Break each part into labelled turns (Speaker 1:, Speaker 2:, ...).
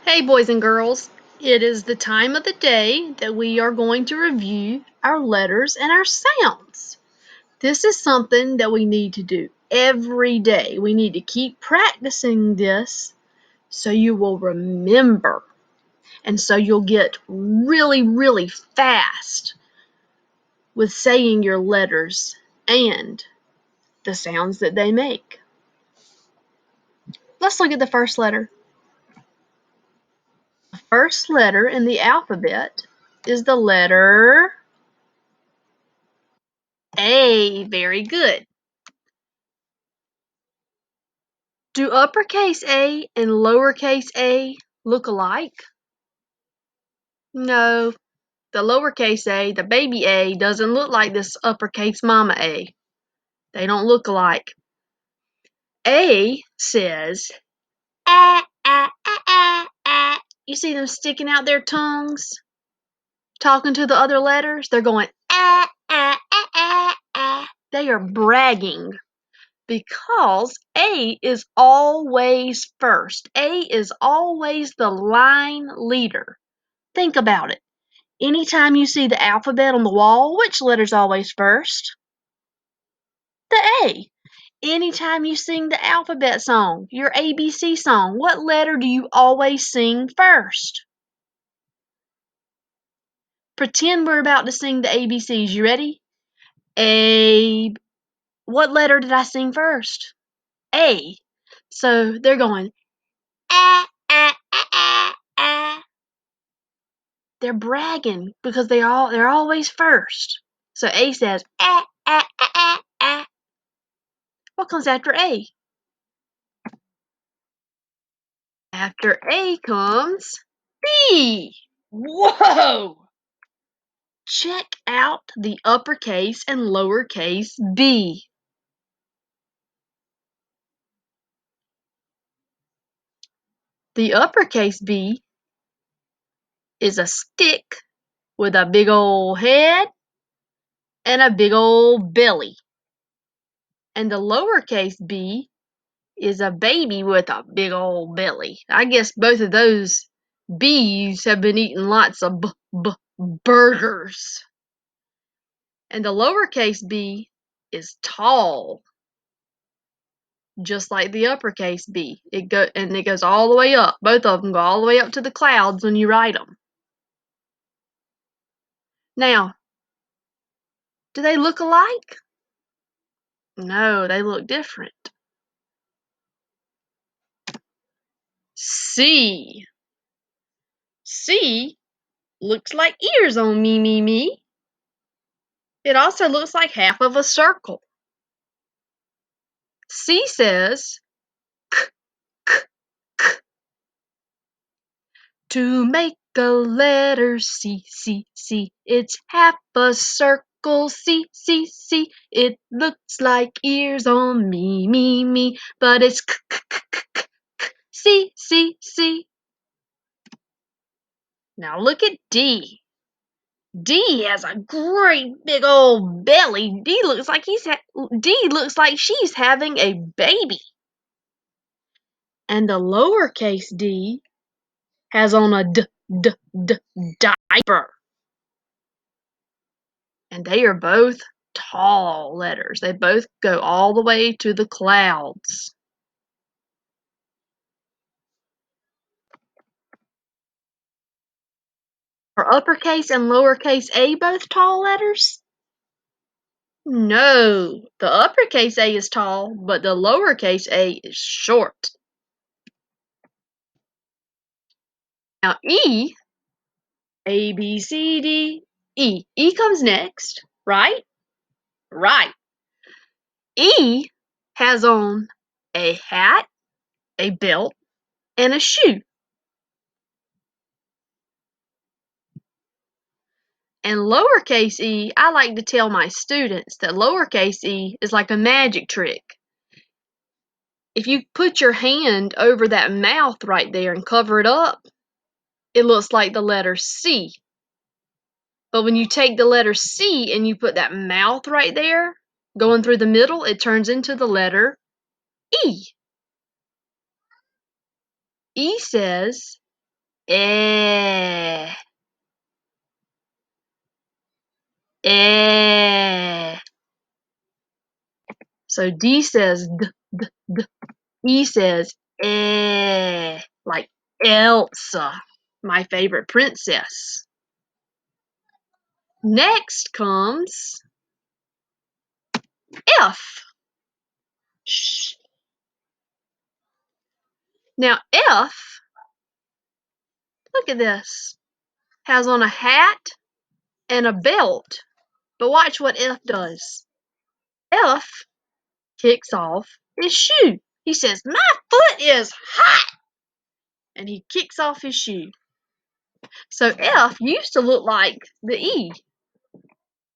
Speaker 1: Hey boys and girls, it is the time of the day that we are going to review our letters and our sounds. This is something that we need to do every day. We need to keep practicing this so you will remember and so you'll get really fast with saying your letters and the sounds that they make. Let's look at the first letter. The first letter in the alphabet is the letter A. Very good. Do uppercase A and lowercase a look alike? No. The lowercase a, the baby A, doesn't look like this uppercase mama A. They don't look alike. A says, ah, ah, ah, ah, ah. You see them sticking out their tongues, talking to the other letters? They're going, ah, ah, ah, ah, ah. They are bragging. Because A is always first. A is always the line leader. Think about it. Anytime you see the alphabet on the wall, which letter's always first? The A. Anytime you sing the alphabet song, your ABC song, what letter do you always sing first? Pretend we're about to sing the ABCs. You ready? A. What letter did I sing first? A. So they're going, ah, ah, ah, ah, ah. They're bragging because they're always first. So A says, ah, ah, ah, ah, ah. What comes after A? After A comes B. Whoa! Check out the uppercase and lowercase b. The uppercase B is a stick with a big old head and a big old belly. And the lowercase b is a baby with a big old belly. I guess both of those bees have been eating lots of burgers. And the lowercase b is tall, just like the uppercase B. It goes all the way up. Both of them go all the way up to the clouds when you write them. Now, do they look alike? No, they look different. C. C looks like ears on me. It also looks like half of a circle. C says, k, k, k. To make a letter C, it's half a circle. C, it looks like ears on me, but it's k, k, k, k, k. C. Now look at D. D has a great big old belly. D looks like she's having a baby. And the lowercase d has on a diaper. And they are both tall letters. They both go all the way to the clouds. Are uppercase and lowercase a both tall letters? No, the uppercase A is tall, but the lowercase a is short. Now E, A, B, C, D, E. E comes next, right? Right. E has on a hat, a belt, and a shoe. And lowercase e, I like to tell my students that lowercase e is like a magic trick. If you put your hand over that mouth right there and cover it up, it looks like the letter C. But when you take the letter C and you put that mouth right there, going through the middle, it turns into the letter E. E says, eh, eh. So D says d, d, d. E says eh, like Elsa, my favorite princess. Next comes F. Shh. Now F, look at this, has on a hat and a belt. But watch what F does. F kicks off his shoe. He says, "My foot is hot!" And he kicks off his shoe. So F used to look like the E,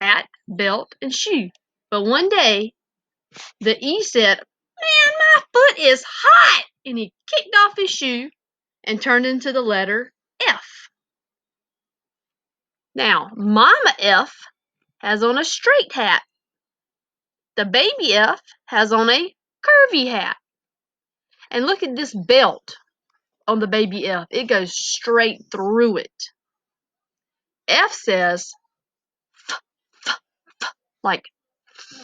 Speaker 1: hat, belt, and shoe. But one day, the E said, "Man, my foot is hot!" And he kicked off his shoe and turned into the letter F. Now, Mama F has on a straight hat. The baby F has on a curvy hat. And look at this belt on the baby F. It goes straight through it. F says, f, f, f, like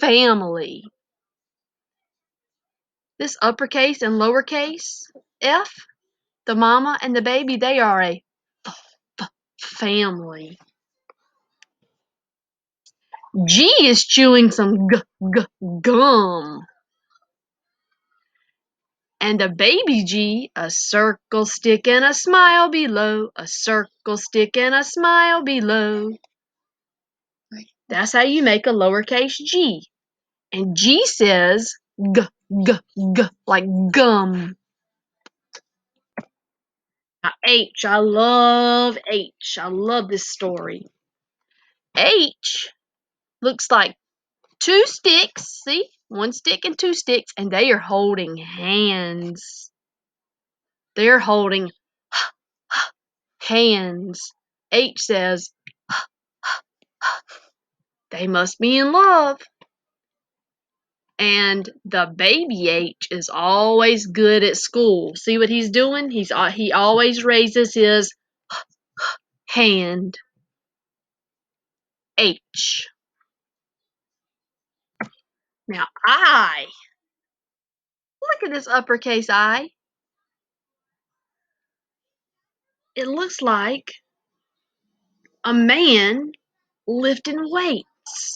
Speaker 1: family. This uppercase and lowercase F, the mama and the baby, they are a family. G is chewing some gum. And the baby G, a circle stick and a smile below, a circle stick and a smile below. That's how you make a lowercase g. And G says g, like gum. Now H, I love H. I love this story. H looks like two sticks, see? One stick and two sticks, and they are holding hands. They're holding hands. H says, they must be in love. And the baby H is always good at school. See what he's doing? He always raises his hand. H. Now I. Look at this uppercase I. It looks like a man lifting weights.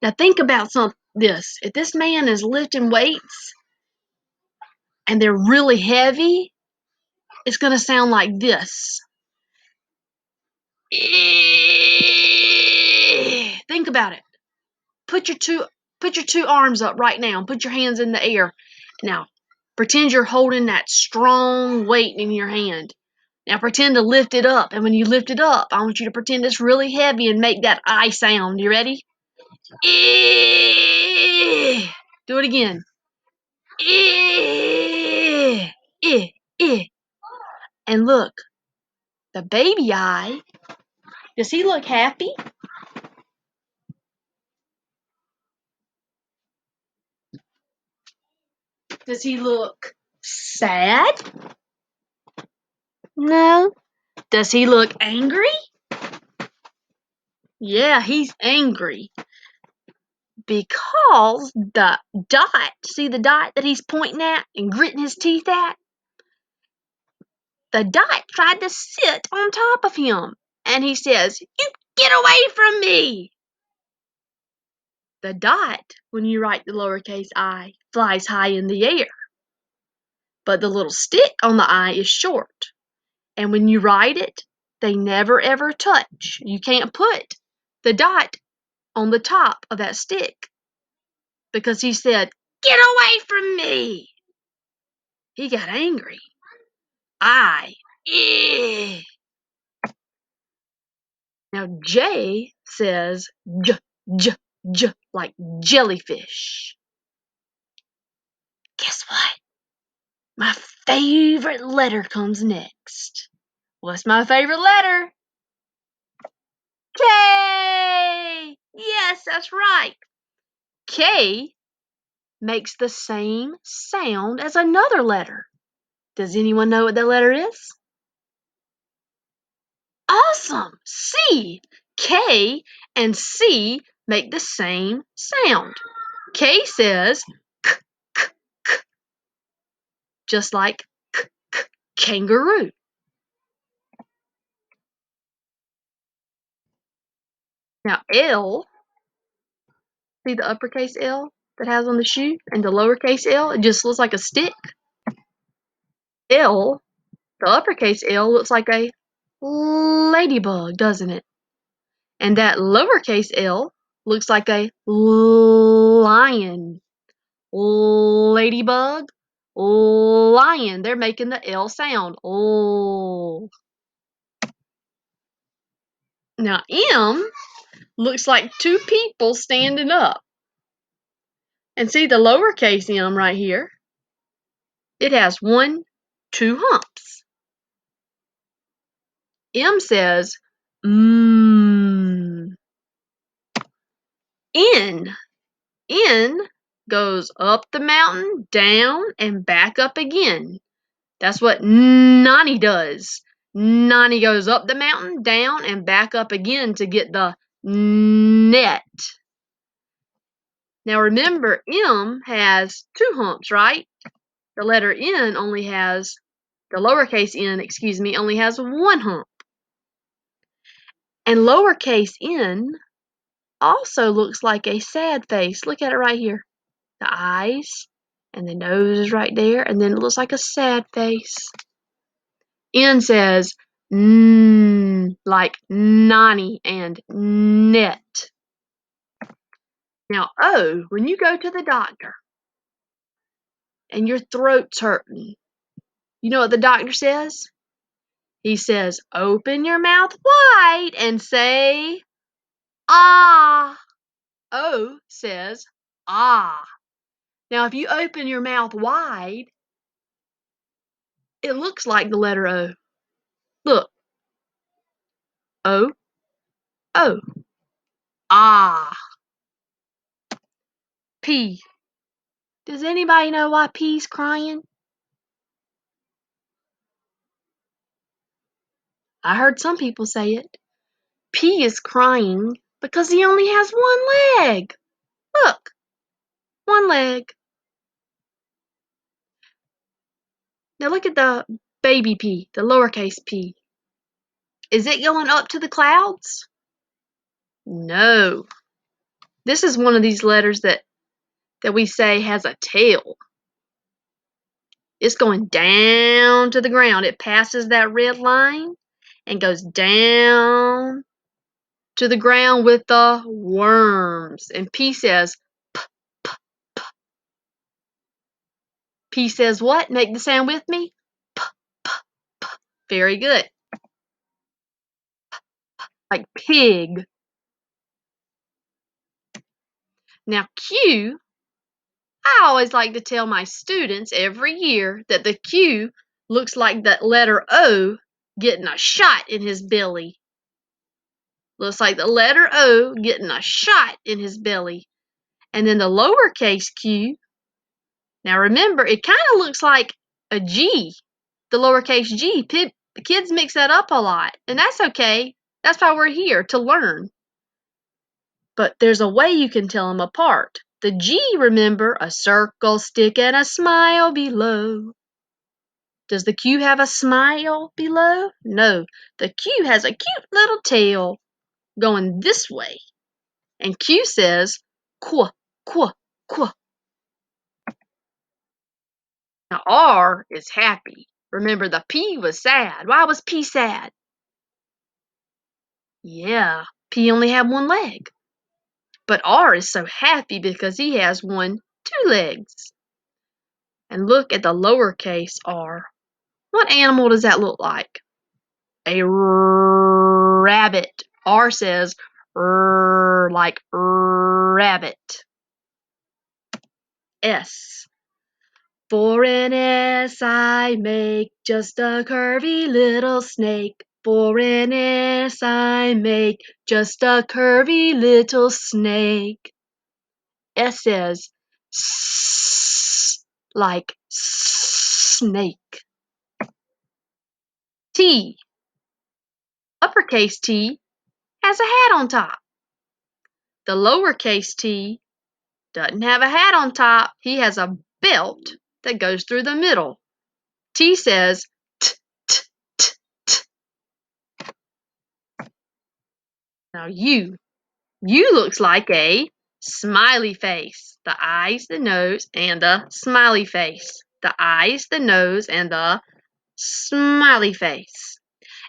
Speaker 1: Now think about this. If this man is lifting weights and they're really heavy, it's going to sound like this. Think about it. Put your two arms up right now and put your hands in the air. Now, pretend you're holding that strong weight in your hand. Now pretend to lift it up, and when you lift it up, I want you to pretend it's really heavy and make that I sound. You ready? Do it again. And look, the baby I, does he look happy? Does he look sad? No. Does he look angry? Yeah, he's angry because the dot, see the dot that he's pointing at and gritting his teeth at? The dot tried to sit on top of him, and he says, "You get away from me!" The dot, when you write the lowercase I, flies high in the air, but the little stick on the I is short. And when you write it, they never ever touch. You can't put the dot on the top of that stick because he said, "Get away from me!" He got angry. Eh. Now J says j, j, j, like jellyfish. Guess what? My favorite letter comes next. What's my favorite letter? K! Yes, that's right. K makes the same sound as another letter. Does anyone know what that letter is? Awesome! C. K and C make the same sound. K says k, k, k, just like k, k, kangaroo. Now L, see the uppercase L that has on the shoe and the lowercase L? It just looks like a stick. L, the uppercase L looks like a ladybug, doesn't it? And that lowercase L looks like a lion. Ladybug, lion. They're making the L sound. Oh. Now M looks like two people standing up. And see the lowercase m right here? It has two humps. M says, mmm. N. N goes up the mountain, down, and back up again. That's what Nani does. Nani goes up the mountain, down, and back up again to get the net. Now remember, M has two humps, right? The letter N only has, the lowercase n, only has one hump. And lowercase n also looks like a sad face. Look at it right here. The eyes and the nose is right there, and then it looks like a sad face. N says like Nani and net. Now O, when you go to the doctor and your throat's hurting, you know what the doctor says? He says, open your mouth wide and say, ah. O says, ah. Now, if you open your mouth wide, it looks like the letter O. Look. O, O. Ah. P. Does anybody know why P's crying? I heard some people say it. P is crying because he only has one leg. Look, one leg. Now look at the baby P, the lowercase p. Is it going up to the clouds? No. This is one of these letters that we say has a tail. It's going down to the ground. It passes that red line and goes down to the ground with the worms. And P says, p, p, p. P says what? Make the sound with me. P, p, p. Very good. Like pig. Now Q, I always like to tell my students every year that the Q looks like that letter O getting a shot in his belly. Looks like the letter O getting a shot in his belly. And then the lowercase q, now remember, it kind of looks like a G, the lowercase g. Kids mix that up a lot, and that's okay. That's why we're here, to learn. But there's a way you can tell them apart. The G, remember, a circle, stick, and a smile below. Does the Q have a smile below? No. The Q has a cute little tail going this way. And Q says, quah, quah, quah. Now R is happy. Remember, the P was sad. Why was P sad? Yeah, P only had one leg. But R is so happy because he has two legs. And look at the lowercase r. What animal does that look like? A rabbit. R says like rabbit. S. For an S I make just a curvy little snake. For an S I make just a curvy little snake. S says like snake. T. uppercase T has a hat on top. The lowercase t doesn't have a hat on top. He has a belt that goes through the middle. T says t, t, t, t. Now you looks like a smiley face. The eyes, the nose, and the smiley face. The eyes, the nose, and the smiley face.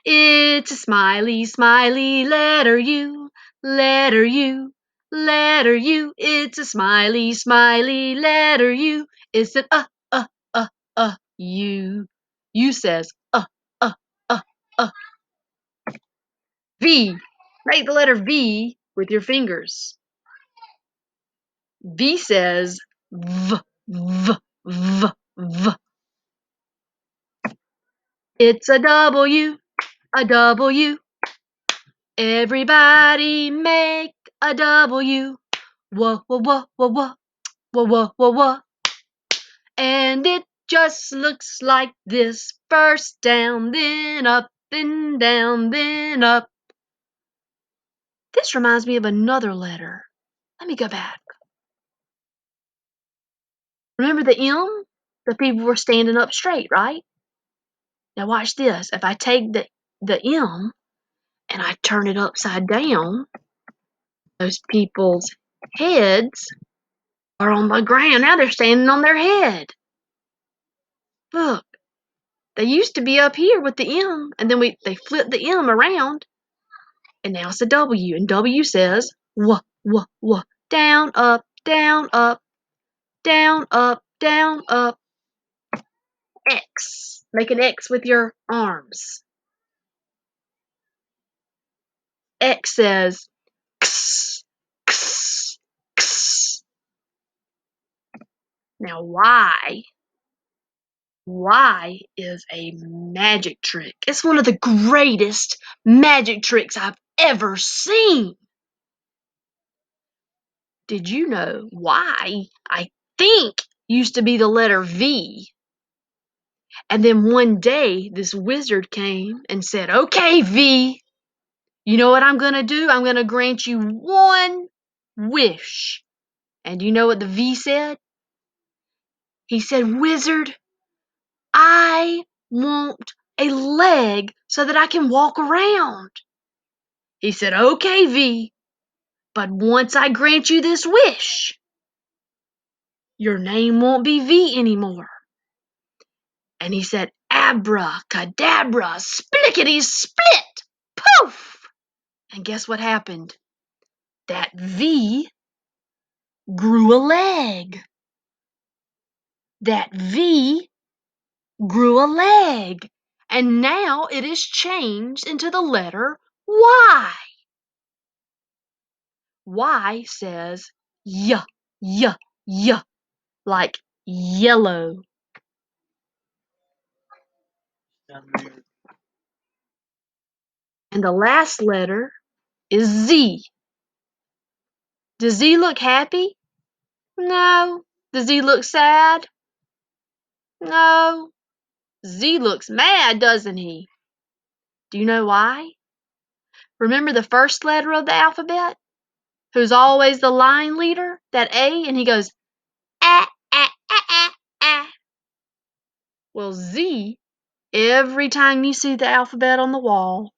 Speaker 1: It's a smiley, smiley letter U, letter U, letter U. It's a smiley, smiley letter U. It's an U. U says uh, uh. V. Write the letter V with your fingers. V says v, v, v, v. It's a W, a W. Everybody make a W. Whoa, whoa, whoa, whoa, whoa, whoa, whoa, whoa, whoa. And it just looks like this. First down, then up, then down, then up. This reminds me of another letter. Let me go back. Remember the M? The people were standing up straight, right? Now watch this. If I take the M and I turn it upside down, those people's heads are on the ground. Now they're standing on their head. Look, they used to be up here with the M, and then they flipped the M around, and now it's a W, and W says wah, wah, wah. Down, up, down, up, down, up, down, up. X. Make an X with your arms. X says X, X, X. Now Y is a magic trick. It's one of the greatest magic tricks I've ever seen. Did you know Y, I think, used to be the letter V? And then one day, this wizard came and said, "Okay, V, you know what I'm going to do? I'm going to grant you one wish." And you know what the V said? He said, "Wizard, I want a leg so that I can walk around." He said, "Okay, V, but once I grant you this wish, your name won't be V anymore." And he said, "Abracadabra, splickety split, poof!" And guess what happened? That V grew a leg. That V grew a leg. And now it is changed into the letter Y. Y says y, y, y, like yellow. And the last letter is Z. Does Z look happy? No. Does Z look sad? No. Z looks mad, doesn't he? Do you know why? Remember the first letter of the alphabet? Who's always the line leader? That A, and he goes, ah, ah, ah, ah, ah. Well, Z, every time you see the alphabet on the wall,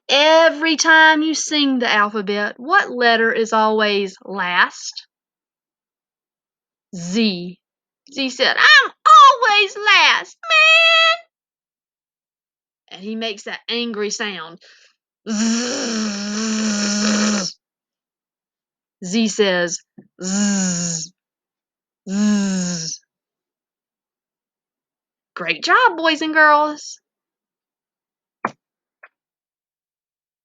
Speaker 1: every time you sing the alphabet, what letter is always last? Z. Z said, "I'm always last, man." And he makes that angry sound. Zzz. Z says, zzz, zzz. Great job, boys and girls.